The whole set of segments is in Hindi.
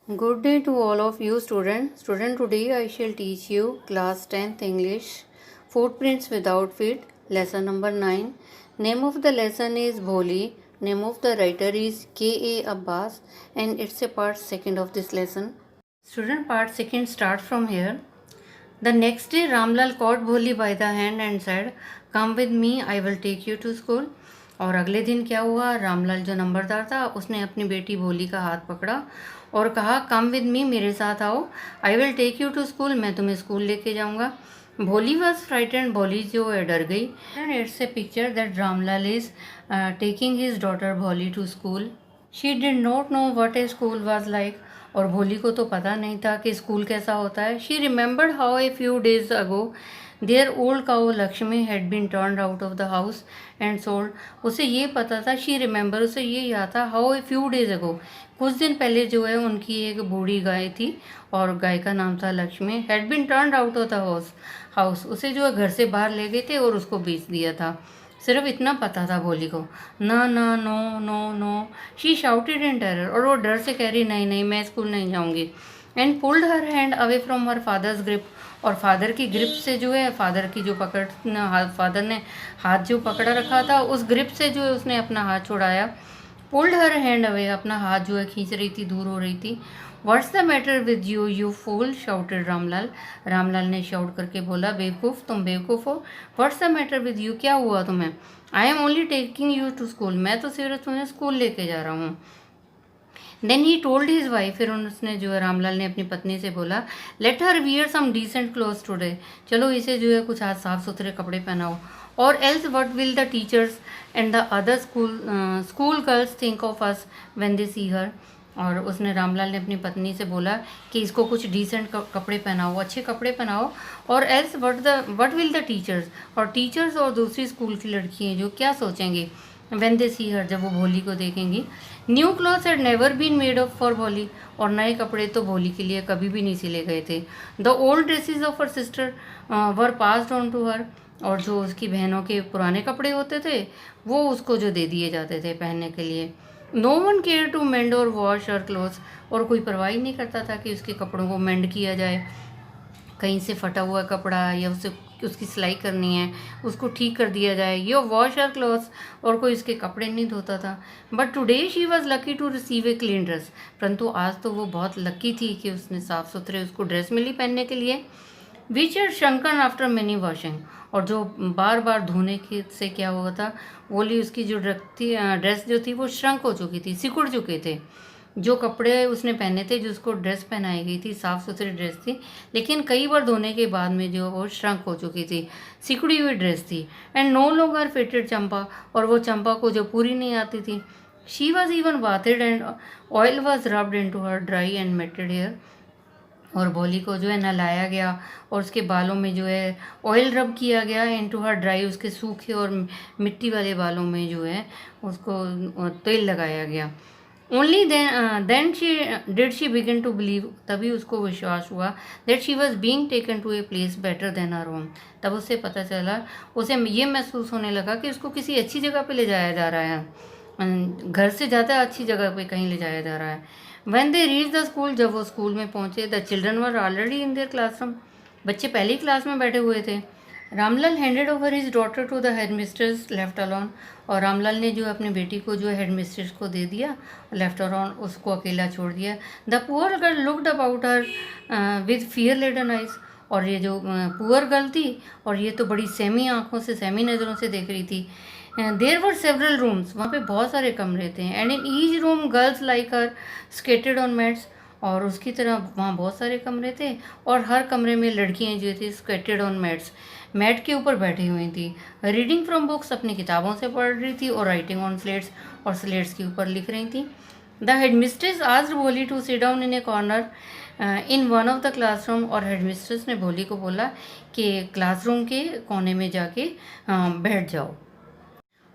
Good day to all of you students. Today I shall teach you class 10th English Footprints Without Feet, lesson number 9. Name of the lesson is Bholi. Name of the writer is K.A. Abbas and it's a part 2nd of this lesson. Student, part 2nd starts from here. The next day Ramlal caught Bholi by the hand and said, "Come with me, I will take you to school." और अगले दिन क्या हुआ, रामलाल जो नंबरदार था उसने अपनी बेटी भोली का हाथ पकड़ा और कहा, "कम विद मी, मेरे साथ आओ, I will take you to school, मैं तुम्हें स्कूल लेके जाऊंगा." भोली वॉज फ्राइटेंड, भोली जो है डर गई. And it's a picture that Ramlal is taking his daughter Bholi to school. She did not know what a school was like. और भोली को तो पता नहीं था कि स्कूल कैसा होता है. She remembered how a few days ago their old cow Lakshmi had been turned out of the house and sold. उसे ये पता था, शी रिमेंबर, उसे ये याद था, हाउ ए फ्यू डेज अगो, कुछ दिन पहले जो है उनकी एक बूढ़ी गाय थी और गाय का नाम था Lakshmi, had been turned out of the house, उसे जो है घर से बाहर ले गए थे और उसको बेच दिया था. सिर्फ इतना पता था भोली को. ना ना, no no no, she shouted in terror, और वो डर से कह रही, नहीं नहीं, मैं स्कूल नहीं जाऊंगी. And pulled her hand away from her father's grip, और फादर की ग्रिप से जो है, फादर की जो फादर ने हाथ जो पकड़ा रखा था उस ग्रिप से जो है उसने अपना हाथ छुड़ाया. पुल्ड हर हैंड अवे, अपना हाथ जो है खींच रही थी, दूर हो रही थी. What's the matter with you you fool, shouted Ramlal. Ramlal ने शाउट करके बोला, बेवकूफ़, तुम बेवकूफ़ हो. What's the matter with you, क्या हुआ तुम्हें. I am only taking you to school, मैं तो सिर्फ तुम्हें स्कूल लेके जा रहा हूँ. Then he told his wife, फिर उसने जो है रामलाल ने अपनी पत्नी से बोला, let her wear some decent clothes today, चलो इसे जो है कुछ आज साफ सुथरे कपड़े पहनाओ. और else what will the teachers and the other school girls think of us when they see her. और उसने, रामलाल ने अपनी पत्नी से बोला कि इसको कुछ डिसेंट कपड़े पहनाओ, अच्छे कपड़े पहनाओ. और else what will the teachers, और टीचर्स और दूसरी स्कूल की लड़कियाँ जो क्या सोचेंगी, व्हेन दे सी हर, जब वो भोली को देखेंगी. New clothes had never been made of for Bholi, और नए कपड़े तो भोली के लिए कभी भी नहीं सिले गए थे. The old dresses of her sister were passed on to her, और जो उसकी बहनों के पुराने कपड़े होते थे वो उसको जो दे दिए जाते थे पहनने के लिए. No one care to mend or wash her clothes, और कोई परवाह ही नहीं करता था कि उसके कपड़ों को मेंड किया जाए. कहीं से फटा हुआ कपड़ा या उसकी सिलाई करनी है, उसको ठीक कर दिया जाए. यो वॉश हर क्लॉथ्स, और कोई उसके कपड़े नहीं धोता था. But today she was lucky to receive a clean dress, परंतु आज तो वो बहुत लकी थी कि उसने साफ़ सुथरे उसको ड्रेस मिली पहनने के लिए. Which had shrunken after many washing, और जो बार बार धोने के से क्या हुआ था, बोली उसकी जो ड्रेस जो थी वो श्रंक हो चुकी थी, सिकुड़ चुके थे. जो कपड़े उसने पहने थे, जो उसको ड्रेस पहनाई गई थी, साफ़ सुथरी ड्रेस थी, लेकिन कई बार धोने के बाद में जो वो श्रंक हो चुकी थी, सिकुड़ी हुई ड्रेस थी. And no longer fitted Champa, और वो चंपा को जो पूरी नहीं आती थी. She was even bathed and oil was rubbed in to her dry and matted hair, और भोली को जो है नहलाया गया और उसके बालों में जो है ऑयल रब किया गया. इनटू हर ड्राई, उसके सूखे और मिट्टी वाले बालों में जो है उसको तेल लगाया गया. Only then she begin to believe, तभी उसको विश्वास हुआ, that she was being taken to a place better than her home. तब उससे पता चला, उसे ये महसूस होने लगा कि उसको किसी अच्छी जगह पे ले जाया जा रहा है, घर से ज़्यादा अच्छी जगह पे कहीं ले जाया जा रहा है. When they reached the school, जब वो स्कूल में पहुँचे, the children were already in their classroom, बच्चे पहली क्लास में बैठे हुए थे. Ramlal handed over his daughter to the head mistress left alone, और रामलाल ने जो अपनी बेटी को जो हेड मिस्ट्रेस को दे दिया, लेफ्ट अलोन, उसको अकेला छोड़ दिया. The poor girl looked about her with fear laden eyes, और ये जो पुअर गर्ल थी और ये तो बड़ी सहमी आँखों से, सहमी नज़रों से देख रही थी. देर वर सेवरल रूम्स, वहाँ पे बहुत सारे कमरे थे. And in each room girls like her skated on mats, और उसकी तरह वहाँ बहुत सारे कमरे थे और हर कमरे में लड़कियाँ जो थी स्केटेड ऑन मैट्स, मैट के ऊपर बैठी हुई थी. रीडिंग फ्रॉम बुक्स, अपनी किताबों से पढ़ रही थी, और राइटिंग ऑन स्लेट्स, और स्लेट्स के ऊपर लिख रही थी. The head mistress asked Bholi to sit down in a corner in one of the classroom, और हेड मिस्ट्रेस ने भोली को बोला कि क्लासरूम के कोने में जाके बैठ जाओ.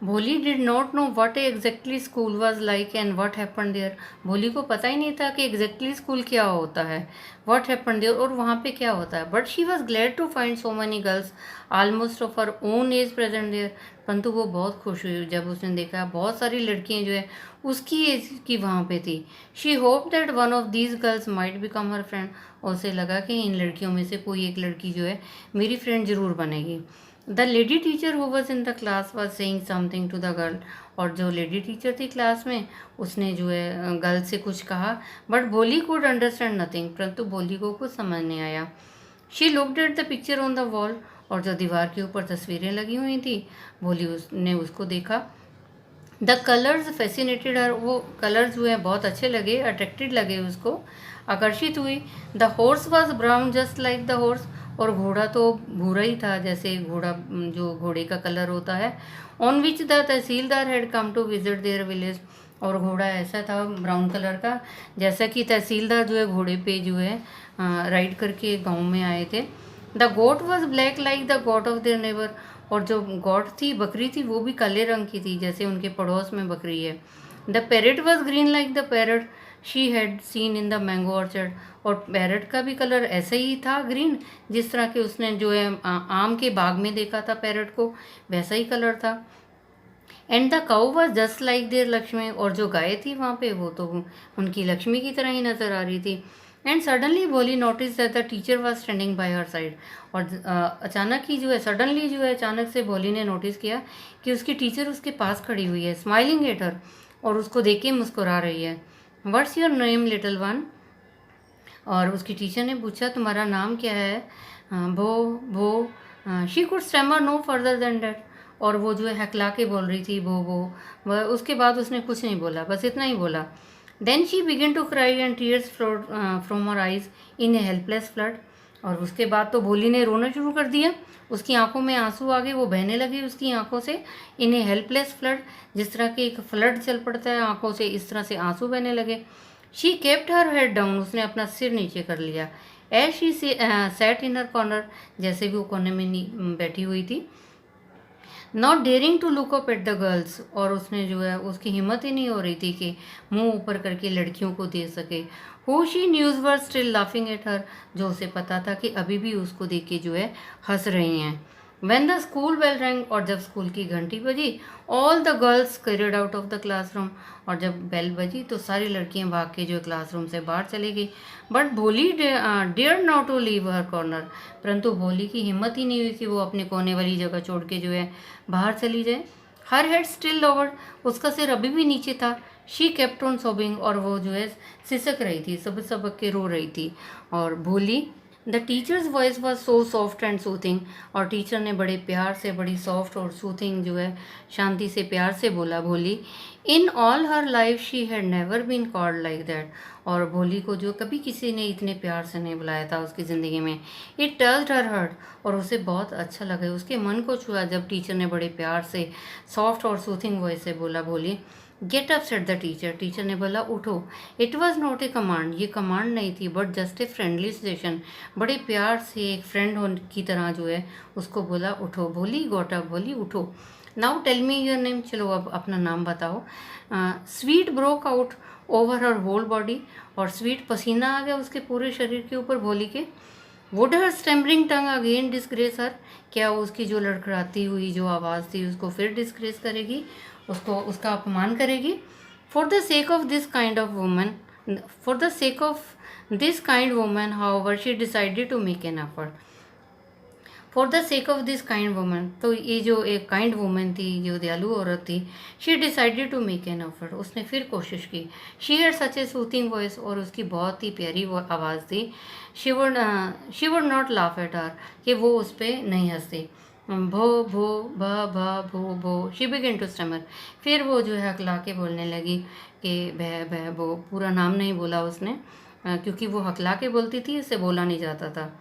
Bholi did not know what exactly school was like and what happened there, Bholi को पता ही नहीं था कि एग्जैक्टली स्कूल क्या होता है, व्हाट हैपेंड देयर, और वहाँ पे क्या होता है. But she was glad to find so many girls almost of her own age present there, परंतु वो बहुत खुश हुई जब उसने देखा बहुत सारी लड़कियां जो है उसकी एज की वहाँ पे थी। She hope that one of these girls might become her friend, और उसे लगा कि इन लड़कियों में से कोई एक लड़की जो है मेरी फ्रेंड ज़रूर बनेगी। The lady teacher who was in the class was saying something to the girl, और जो लेडी टीचर थी क्लास में उसने जो है गर्ल से कुछ कहा, बट भोली कुड अंडरस्टैंड नथिंग, परंतु भोली को कुछ समझ नहीं आया। She looked at the picture on the wall, और जो दीवार के ऊपर तस्वीरें लगी हुई थी भोली उसने उसको देखा। द कलर्स फैसिनेटेड हर, वो कलर्स जो है बहुत अच्छे लगे, अट्रैक्टेड लगे उसको, आकर्षित हुई। The horse was brown just like the horse, और घोड़ा तो भूरा ही था जैसे घोड़ा, जो घोड़े का कलर होता है। On which the tehsildar had come to visit their village, और घोड़ा ऐसा था ब्राउन कलर का जैसा कि तहसीलदार जो है घोड़े पे जो है राइड करके गांव में आए थे। The goat was black like the goat of their neighbour, और जो गॉड थी बकरी थी वो भी काले रंग की थी जैसे उनके पड़ोस में बकरी है। The parrot was green like the parrot she had seen in the mango orchard, और पैरट का भी कलर ऐसा ही था ग्रीन जिस तरह के उसने जो है आम के बाग में देखा था पैरट को, वैसा ही कलर था। And the cow was just like their Lakshmi, और जो गाय थी वहाँ पे वो तो उनकी लक्ष्मी की तरह ही नजर आ रही थी। एंड सडनली भोली notice that the teacher was standing bye her side, और अचानक ही जो है सडनली जो है अचानक से भोली ने नोटिस किया कि उसकी टीचर उसके पास खड़ी हुई है, स्माइलिंग एट हर, और उसको देख के मुस्कुरा रही है। What's your name little one, और उसकी टीचर ने पूछा तुम्हारा नाम क्या है। भो भो, she could stammer no further than that, और वो जो है हकला के बोल रही थी भो भो, वह उसके बाद उसने कुछ नहीं बोला, बस इतना ही बोला। Then she begin to cry and tears from her eyes in a helpless flood, और उसके बाद तो भोली ने रोना शुरू कर दिया, उसकी आंखों में आंसू आ गए, वो बहने लगी उसकी आंखों से। इन ए हेल्पलेस फ्लड, जिस तरह के एक फ्लड चल पड़ता है आंखों से, इस तरह से आंसू बहने लगे। She kept her head down, उसने अपना सिर नीचे कर लिया। As she sat in her corner, जैसे भी वो कोने में बैठी हुई थी। Not daring to look up at the girls, और उसने जो है उसकी हिम्मत ही नहीं हो रही थी कि मुंह ऊपर करके लड़कियों को देख सके। Who she news were still laughing at her, जो उसे पता था कि अभी भी उसको देख के जो है हंस रही हैं। When the school bell rang, और जब स्कूल की घंटी बजी, all the girls scurried out of the classroom, और जब बेल बजी तो सारी लड़कियां भाग के जो क्लासरूम से बाहर चली गई। But Bholi dare not to leave her corner, परंतु भोली की हिम्मत ही नहीं हुई कि वो अपने कोने वाली जगह छोड़ के जो है बाहर चली जाए। हर हेड स्टिल लोवर्ड, उसका सिर अभी भी नीचे था। शी केप्ट ऑन सोबिंग, और वो जो है सिसक रही थी, सबक सबक के रो रही थी। और भोली, the teachers voice was so soft and soothing, और टीचर ने बड़े प्यार से, बड़ी सॉफ्ट और सूथिंग जो है शांति से प्यार से बोला, Bholi. In all her life she had never been called like that, और भोली को जो कभी किसी ने इतने प्यार से नहीं बुलाया था उसकी ज़िंदगी में। इट टच्ड हर हर्ट, और उसे बहुत अच्छा लगा, उसके मन को छुआ जब टीचर ने बड़े प्यार से सॉफ्ट और सूथिंग वॉइस से बोला, भोली get up set the teacher. Teacher ने बोला उठो। It was not a command, ये कमांड नहीं थी, but just a friendly suggestion, बड़े प्यार से एक फ्रेंड की तरह जो है उसको बोला उठो। भोली गोट अप, भोली उठो। Now tell me your name, चलो अब अपना नाम बताओ। Sweat broke out over her whole body, और स्वीट पसीना आ गया उसके पूरे शरीर के ऊपर भोली के। Would her stammering tongue again disgrace her, क्या उसकी जो लड़खड़ाती हुई जो आवाज़ थी उसको फिर डिस्ग्रेस करेगी, उसको उसका अपमान करेगी। For the sake of this kind of woman, for the sake of this kind woman however she decided to make an effort. For the sake of this kind woman, तो ये जो एक काइंड वुमन थी, जो दयालु औरत थी, she decided to make an effort, उसने फिर कोशिश की। She had such a soothing voice, और उसकी बहुत ही प्यारी वो आवाज़ थी। She would not laugh at her, कि वो उस पर नहीं हंसती। भो भो भ भ भो भो, शी बिगिन टू स्टमर, फिर वो जो है हकला के बोलने लगी कि भय भय भो, पूरा नाम नहीं बोला उसने, क्योंकि वो हकला के बोलती थी, इससे बोला नहीं जाता था।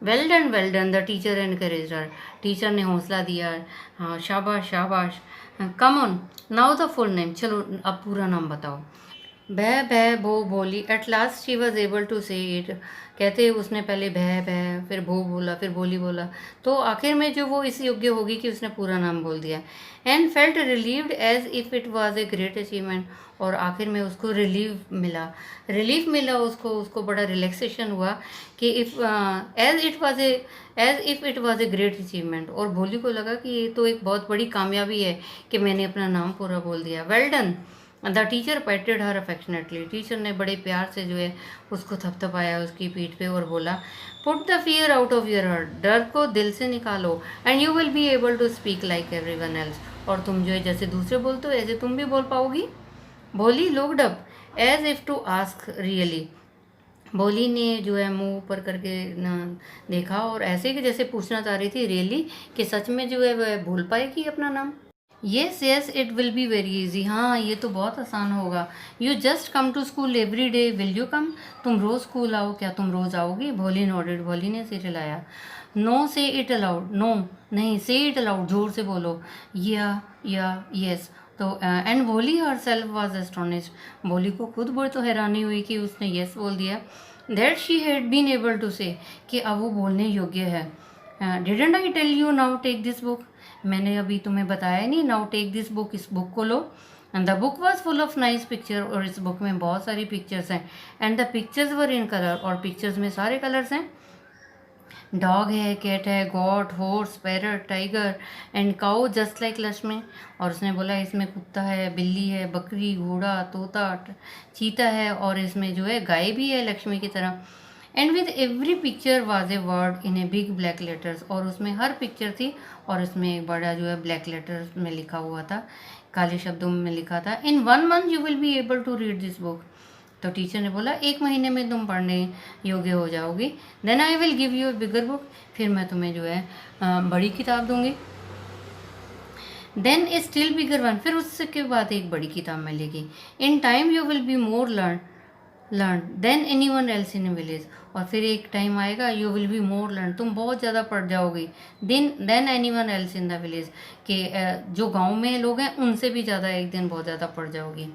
Well done the teacher encourage her, teacher ने हौसला दिया, हाँ शाबाश शाबाश। Come on now the full name, चलो अब पूरा नाम बताओ। भै भै भो बोली, at last she was able to say it. कहते उसने पहले भै भै फिर भो बोला फिर बोली बोला, तो आखिर में जो वो इस योग्य होगी कि उसने पूरा नाम बोल दिया। And felt relieved as if it was a great achievement, और आखिर में उसको रिलीफ मिला उसको उसको बड़ा रिलैक्सेशन हुआ कि if as if it was a great achievement. और भोली को लगा कि ये तो एक बहुत बड़ी कामयाबी है कि मैंने अपना नाम पूरा बोल दिया। Well done. The teacher पैटेड her affectionately, teacher ने बड़े प्यार से जो है उसको थपथपाया उसकी पीठ पे और बोला, put the fear out of your heart, डर को दिल से निकालो, and you will be able to speak like everyone else, और तुम जो है जैसे दूसरे बोलते हो ऐसे तुम भी बोल पाओगी। Bholi looked up as if to ask really, Bholi ने जो है मुंह ऊपर करके देखा और ऐसे कि जैसे पूछना चाह रही थी रियली कि सच में जो है वह भूल पाएगी अपना नाम। Yes yes it will be very easy, हाँ ये तो बहुत आसान होगा। You just come to school every day, will you come, तुम रोज़ स्कूल आओ, क्या तुम रोज़ आओगी। भोली नोडेड, भोली ने सिर हिलाया। नो से इट अलाउड, नो नहीं, से इट अलाउड, जोर से बोलो, या येस। तो एंड भोली हर सेल्फ वॉज एस्टोनिश्ड, भोली को खुद बड़ी तो हैरानी हुई कि उसने येस बोल दिया। That she had been able to say, कि अब वो बोलने योग्य है। Didn't I tell you now take this book, मैंने अभी तुम्हें बताया नहीं, नाउ टेक दिस बुक, इस बुक को लो। And the book was full of nice picture, और इस बुक में बहुत सारी पिक्चर्स हैं। And the pictures were in colour, और पिक्चर्स में सारे कलर्स हैं। डॉग है, कैट है, got, horse, parrot, tiger and cow just like Lakshmi. और उसने बोला इसमें कुत्ता है, बिल्ली है, बकरी, घोड़ा, तोता, चीता है, और इसमें जो है गाय भी है लक्ष्मी की तरह। And with every picture was a word in a big black letters, और उसमें हर पिक्चर थी और उसमें एक बड़ा जो है ब्लैक लेटर्स में लिखा हुआ था, काले शब्दों में लिखा था, in 1 month you will be able to read this book. तो टीचर ने बोला 1 महीने में तुम पढ़ने योग्य हो जाओगी। Then I will give you a bigger book, फिर मैं तुम्हें जो है बड़ी किताब दूंगी। Then a still bigger one, फिर उसके बाद एक बड़ी किताब मिलेगी। In time you will be more learn than anyone else in village, और फिर एक टाइम आएगा you will be more learn, तुम बहुत ज़्यादा पढ़ जाओगी। Than anyone else in the village, कि जो गांव में लोग हैं उनसे भी ज़्यादा एक दिन बहुत ज़्यादा पढ़ जाओगी।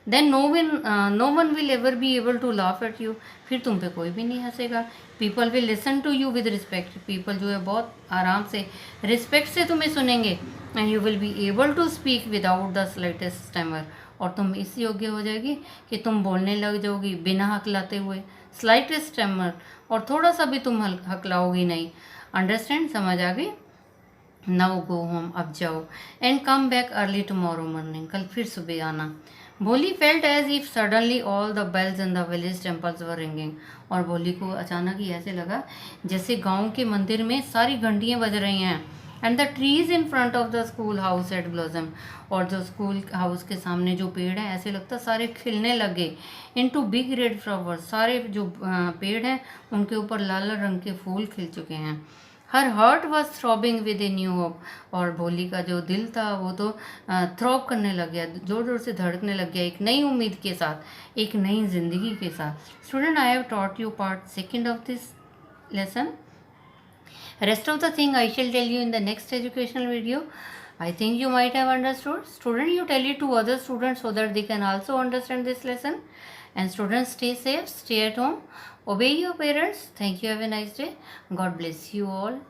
Then no one will ever be able to laugh at you, फिर तुम पे कोई भी नहीं हंसेगा। People will listen to you with respect, people जो है बहुत आराम से रिस्पेक्ट से तुम्हें सुनेंगे। And you will be able to speak without the slightest stammer, और तुम इस योग्य हो जाएगी कि तुम बोलने लग जाओगी बिना हकलाते हुए, स्लाइटेस्ट स्टैमर, और थोड़ा सा भी तुम हकलाओगी नहीं। अंडरस्टैंड, समझ आ गई। नाउ गो होम, अब जाओ। And come back early tomorrow morning, कल फिर सुबह आना। Bholi felt as if suddenly all the bells in the village temples were ringing, और भोली को अचानक ही ऐसे लगा जैसे गांव के मंदिर में सारी घंटियां बज रही हैं। And the trees in front of the school house at blossom, और जो स्कूल हाउस के सामने जो पेड़ हैं ऐसे लगता सारे खिलने लगे। इन टू बिग रेड फ्लावर, सारे जो पेड़ हैं उनके ऊपर लाल रंग के फूल खिल चुके हैं। Her heart was throbbing with a new hope, और भोली का जो दिल था वो तो थ्रॉब करने लग गया, जोर जोर से धड़कने लग गया, एक नई उम्मीद के साथ, एक नई जिंदगी के साथ। Student, I have taught you part second of this lesson. Rest of the thing I shall tell you in the next educational video. I think you might have understood. Student, you tell it to other students so that they can also understand this lesson. And students, stay safe, stay at home, obey your parents. Thank you. Have a nice day. God bless you all.